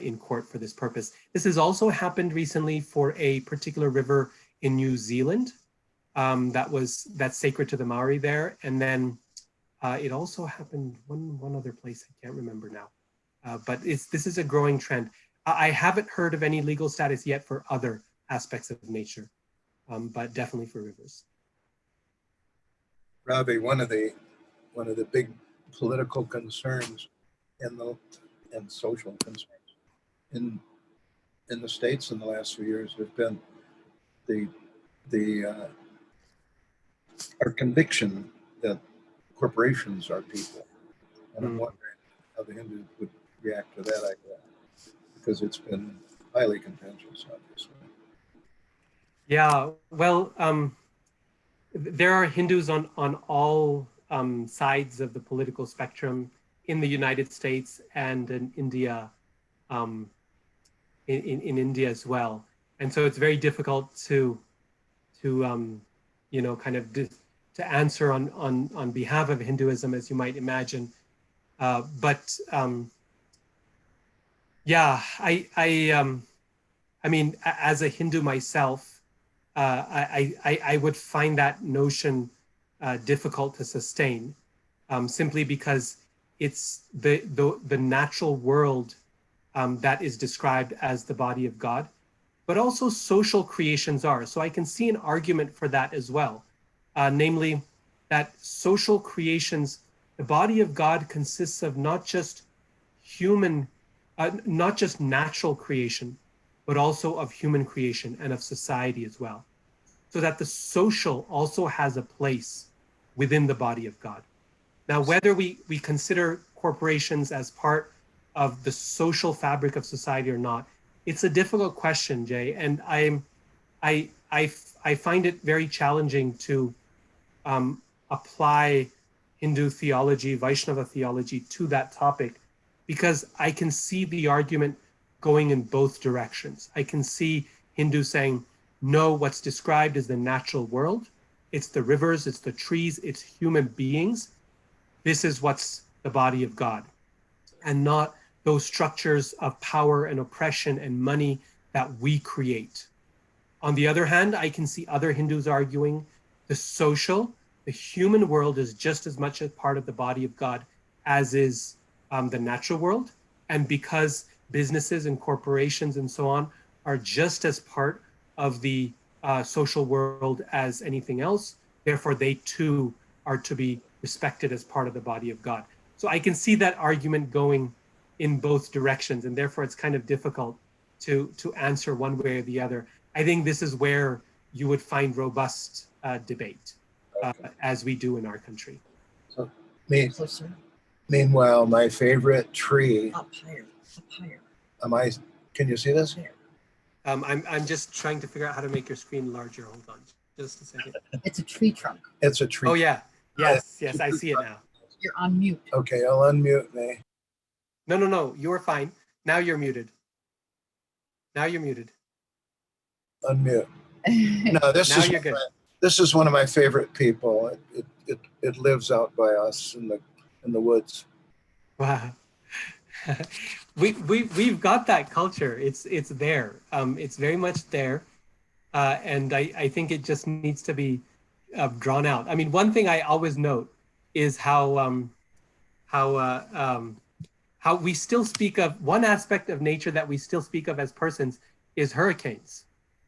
in court for this purpose. This has also happened recently for a particular river in New Zealand that's sacred to the Maori there. And then it also happened one other place, I can't remember now. But this is a growing trend. I haven't heard of any legal status yet for other aspects of nature, but definitely for rivers. Ravi, one of the big political concerns and social concerns in the States in the last few years has been our conviction that corporations are people. And I'm wondering how the Hindus would react to that idea, because it's been highly contentious, obviously. Yeah, well, there are Hindus on all sides of the political spectrum in the United States and in India, in India as well. And so it's very difficult to kind of to answer on behalf of Hinduism, as you might imagine. But yeah, I mean, as a Hindu myself, I would find that notion difficult to sustain, simply because it's the natural world that is described as the body of God, but also social creations are. So I can see an argument for that as well. Namely, that social creations, the body of God consists of not just human, not just natural creation, but also of human creation and of society as well. So that the social also has a place within the body of God. Now, whether we consider corporations as part of the social fabric of society or not, it's a difficult question, Jay. And I find it very challenging to apply Hindu theology, Vaishnava theology to that topic, because I can see the argument going in both directions. I can see Hindus saying, no, what's described is the natural world. It's the rivers, it's the trees, it's human beings. This is what's the body of God, and not those structures of power and oppression and money that we create. On the other hand, I can see other Hindus arguing the social, the human world is just as much a part of the body of God as is the natural world. And because businesses and corporations and so on are just as part of the social world as anything else, therefore they too are to be respected as part of the body of God. So I can see that argument going in both directions, and therefore it's kind of difficult to answer one way or the other. I think this is where you would find robust debate, as we do in our country. So, meanwhile, my favorite tree. Up higher. Can you see this? I'm just trying to figure out how to make your screen larger. Hold on, just a second. It's a tree trunk. It's a tree. Oh yeah, yes, I see it now. You're on mute. Okay, I'll unmute me. No, you're fine. Now you're muted. Unmute. No, No, Now you're good. This is one of my favorite people. It lives out by us in the woods. Wow. We've got that culture. It's there. It's very much there, and I think it just needs to be drawn out. I mean, one thing I always note is how we still speak of one aspect of nature that we still speak of as persons is hurricanes.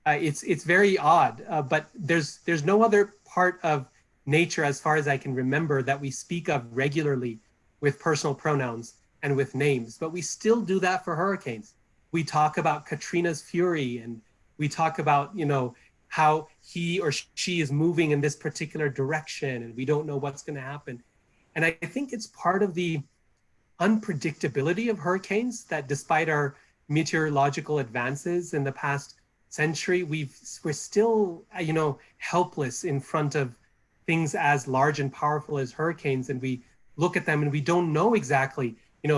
It's very odd, but there's no other part of nature, as far as I can remember, that we speak of regularly with personal pronouns and with names, but we still do that for hurricanes. We talk about Katrina's fury, and we talk about, how he or she is moving in this particular direction, and we don't know what's going to happen. And I think it's part of the unpredictability of hurricanes that, despite our meteorological advances in the past century, we're still, helpless in front of things as large and powerful as hurricanes, and we look at them and we don't know exactly,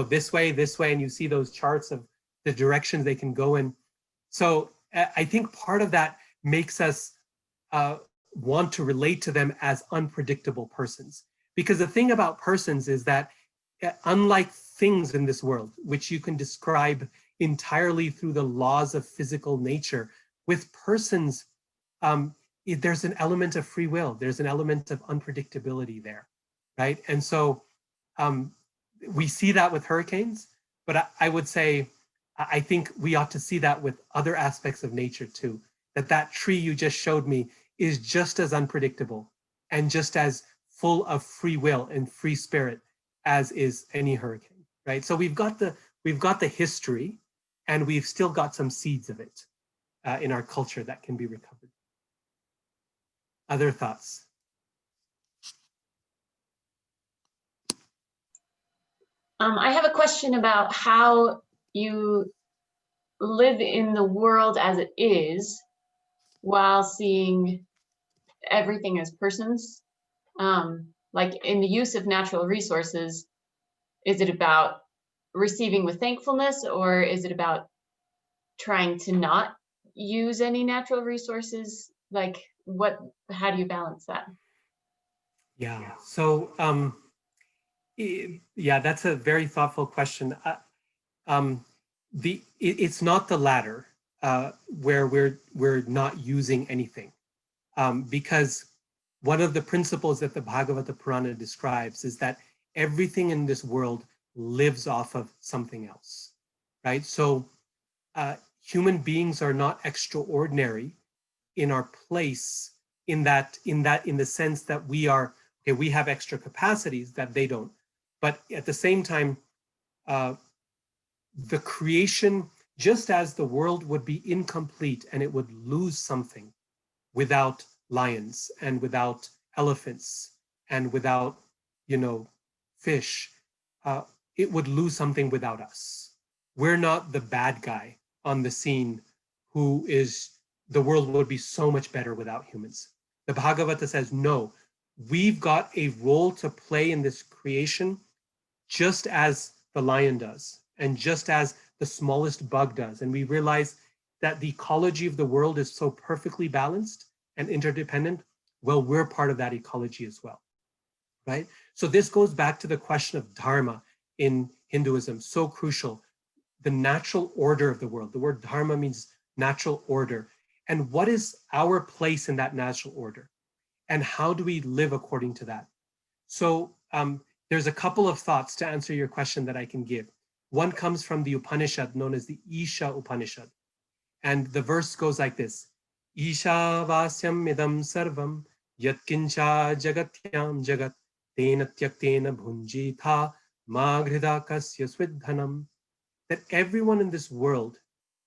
this way, and you see those charts of the directions they can go in. So I think part of that makes us want to relate to them as unpredictable persons. Because the thing about persons is that, unlike things in this world, which you can describe entirely through the laws of physical nature, with persons, there's an element of free will. There's an element of unpredictability there, right? And so we see that with hurricanes, but I would say, I think we ought to see that with other aspects of nature too, that tree you just showed me is just as unpredictable and just as full of free will and free spirit as is any hurricane, right? So we've got the history, and we've still got some seeds of it in our culture that can be recovered. Other thoughts? I have a question about how you live in the world as it is while seeing everything as persons. Like in the use of natural resources, is it about receiving with thankfulness, or is it about trying to not use any natural resources? Like how do you balance that? Yeah, so that's a very thoughtful question. It's not the latter, where we're not using anything, because one of the principles that the Bhagavata Purana describes is that everything in this world lives off of something else, right? So human beings are not extraordinary in our place in the sense that we are Okay, we have extra capacities that they don't. But at the same time, the creation, just as the world would be incomplete and it would lose something without lions and without elephants and without, fish, it would lose something without us. We're not the bad guy on the scene who is, the world would be so much better without humans. The Bhagavata says, no, we've got a role to play in this creation, just as the lion does, and just as the smallest bug does. And we realize that the ecology of the world is so perfectly balanced and interdependent. Well, we're part of that ecology as well, right? So this goes back to the question of dharma in Hinduism, so crucial. The natural order of the world. The word dharma means natural order. And what is our place in that natural order? And how do we live according to that? So there's a couple of thoughts to answer your question that I can give. One comes from the Upanishad known as the Isha Upanishad. And the verse goes like this. Isha vasyam idam sarvam yatkincha jagatyam jagat tena tyaktena bhunjitha maghrida kasya swidhanam. That everyone in this world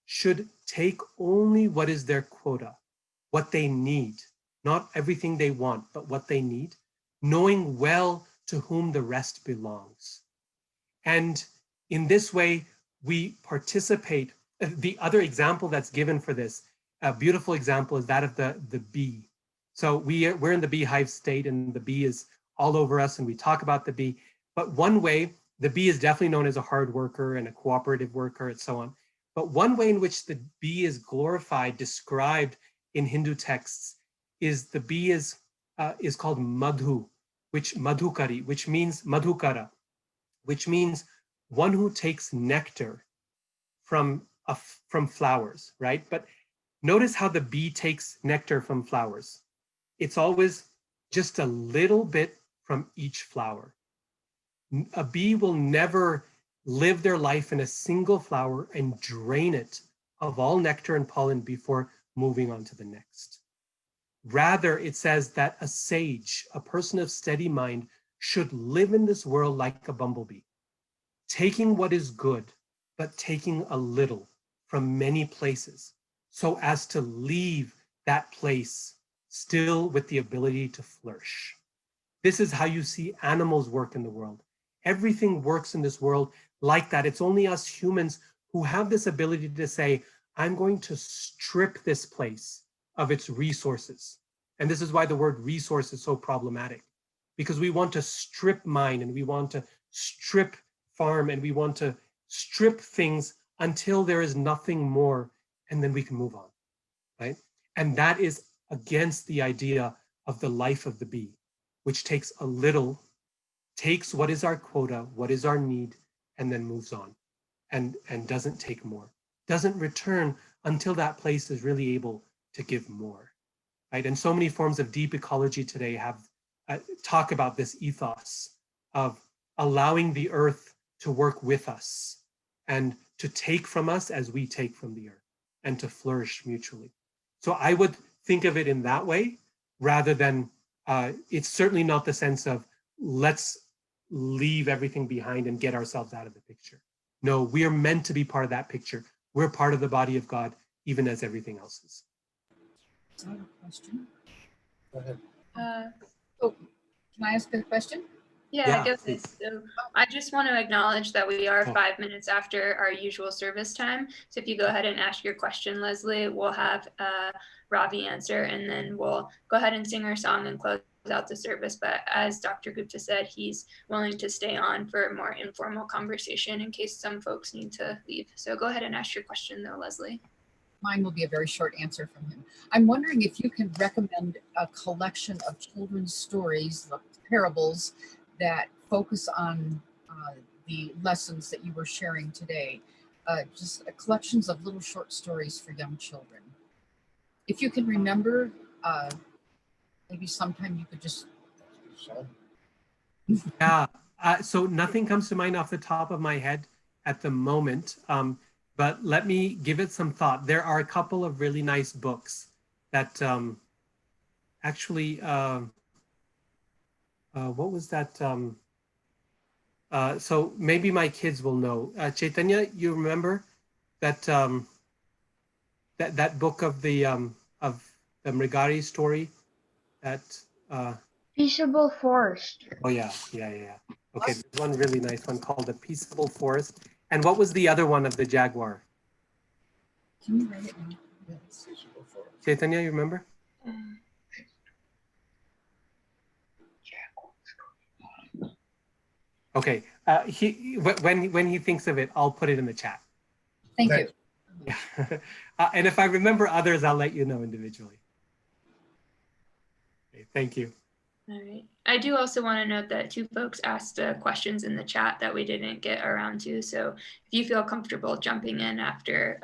should take only what is their quota, what they need, not everything they want, but what they need, knowing well to whom the rest belongs. And in this way, we participate. The other example that's given for this, a beautiful example, is that of the bee. So we're in the beehive state, and the bee is all over us, and we talk about the bee. But one way, the bee is definitely known as a hard worker and a cooperative worker and so on. But one way in which the bee is glorified, described in Hindu texts, is the bee is called madhu, madhukari, which means madhukara, which means one who takes nectar from flowers, right? But notice how the bee takes nectar from flowers. It's always just a little bit from each flower. A bee will never live their life in a single flower and drain it of all nectar and pollen before moving on to the next. Rather, it says that a sage, a person of steady mind, should live in this world like a bumblebee, taking what is good, but taking a little from many places, so as to leave that place still with the ability to flourish. This is how you see animals work in the world. Everything works in this world like that. It's only us humans who have this ability to say, I'm going to strip this place of its resources. And this is why the word resource is so problematic, because we want to strip mine, and we want to strip farm, and we want to strip things until there is nothing more, and then we can move on, right? And that is against the idea of the life of the bee, which takes a little, takes what is our quota, what is our need, and then moves on, and doesn't take more, doesn't return until that place is really able to give more, right? And so many forms of deep ecology today have talk about this ethos of allowing the earth to work with us and to take from us as we take from the earth, and to flourish mutually. So I would think of it in that way, rather than, it's certainly not the sense of let's leave everything behind and get ourselves out of the picture. No, we are meant to be part of that picture. We're part of the body of God, even as everything else is. I have a question. Go ahead. Can I ask a question? Yeah, go Please. ahead. So I just want to acknowledge that we are 5 minutes after our usual service time. So if you go ahead and ask your question, Leslie, we'll have Ravi answer, and then we'll go ahead and sing our song and close out the service. But as Dr. Gupta said, he's willing to stay on for a more informal conversation in case some folks need to leave. So go ahead and ask your question though, Leslie. Mine will be a very short answer from him. I'm wondering if you can recommend a collection of children's stories, parables, that focus on the lessons that you were sharing today. Just collections of little short stories for young children. If you can remember, maybe sometime you could just... Yeah, so nothing comes to mind off the top of my head at the moment, but let me give it some thought. There are a couple of really nice books that actually what was that? So maybe my kids will know. Chaitanya, you remember that that book of the Mrigari story? That Peaceable Forest. oh yeah. Okay, there's one really nice one called The Peaceable Forest. And what was the other one of the jaguar? Can you write it down? Yes. Chaitanya, you remember? Okay, when he thinks of it, I'll put it in the chat. Thank you. Yeah. And if I remember others, I'll let you know individually. Okay, thank you. All right. I do also want to note that 2 folks asked questions in the chat that we didn't get around to. So if you feel comfortable jumping in after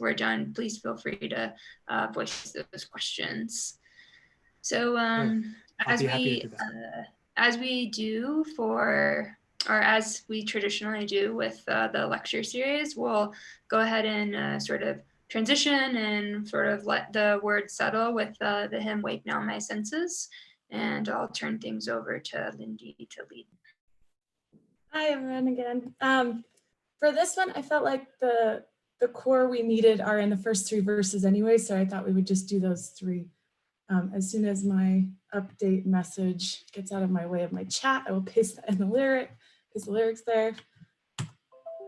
we're done, please feel free to voice those questions. So as we do for, or as we traditionally do with the lecture series, we'll go ahead and sort of transition and sort of let the words settle with the hymn Wake Now My Senses. And I'll turn things over to Lindy to lead. Hi everyone again. For this one, I felt like the core we needed are in the first 3 verses anyway, so I thought we would just do those 3. As soon as my update message gets out of my way of my chat, I will paste that in the lyrics there.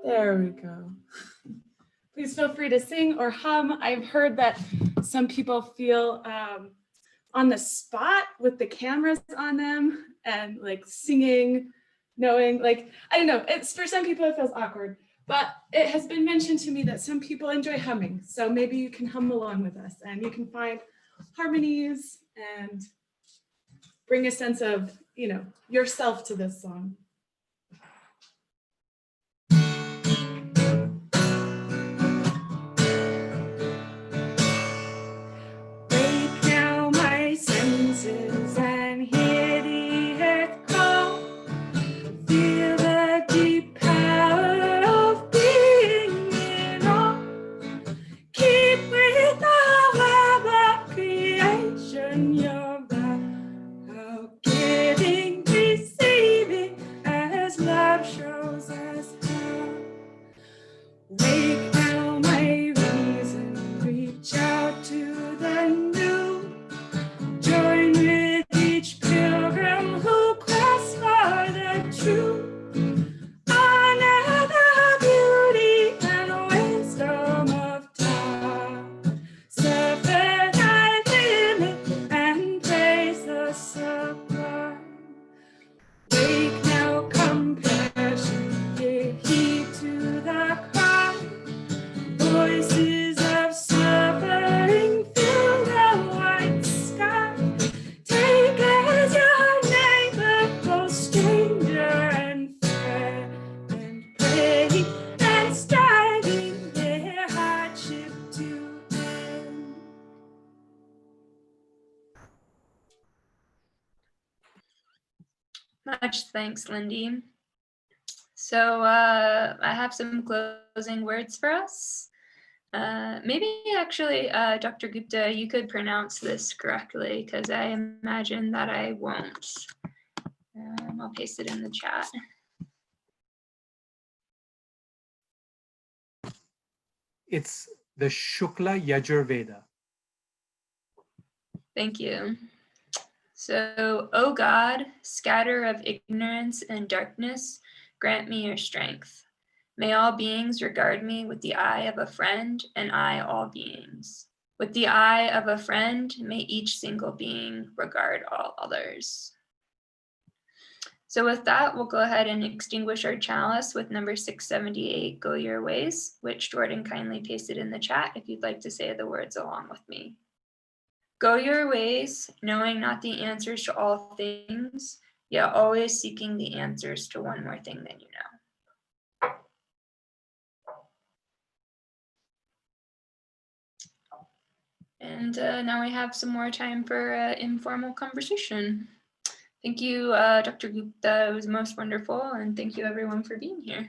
There we go. Please feel free to sing or hum. I've heard that some people feel on the spot with the cameras on them and like singing, knowing, like, I don't know, it's for some people it feels awkward, but it has been mentioned to me that some people enjoy humming. So maybe you can hum along with us and you can find harmonies and bring a sense of, you know, yourself to this song. And hear the earth call, feel the deep power of being in awe. Keep with the web of creation your vow of giving, receiving, as love shows us how. Wake now my reason, reach out to the new. Join with each pilgrim who quests for the true. Honor the beauty and wisdom of time. Suffer thy limit and praise the sublime. Wake now compassion, give heed to the cry. Voices of suffering fill the white sky. Take as your neighbor, both stranger and friend, and pray and striving their hardship to end. Much thanks, Lindy. So I have some closing words for us. Maybe actually, Dr. Gupta, you could pronounce this correctly because I imagine that I won't. I'll paste it in the chat. It's the Shukla Yajurveda. Thank you. So, O God, scatter of ignorance and darkness, grant me your strength. May all beings regard me with the eye of a friend, and I all beings. With the eye of a friend, may each single being regard all others. So with that, we'll go ahead and extinguish our chalice with number 678, Go Your Ways, which Jordan kindly pasted in the chat if you'd like to say the words along with me. Go your ways, knowing not the answers to all things, yet always seeking the answers to one more thing than you know. And now we have some more time for informal conversation. Thank you, Dr. Gupta. It was most wonderful, and thank you everyone for being here.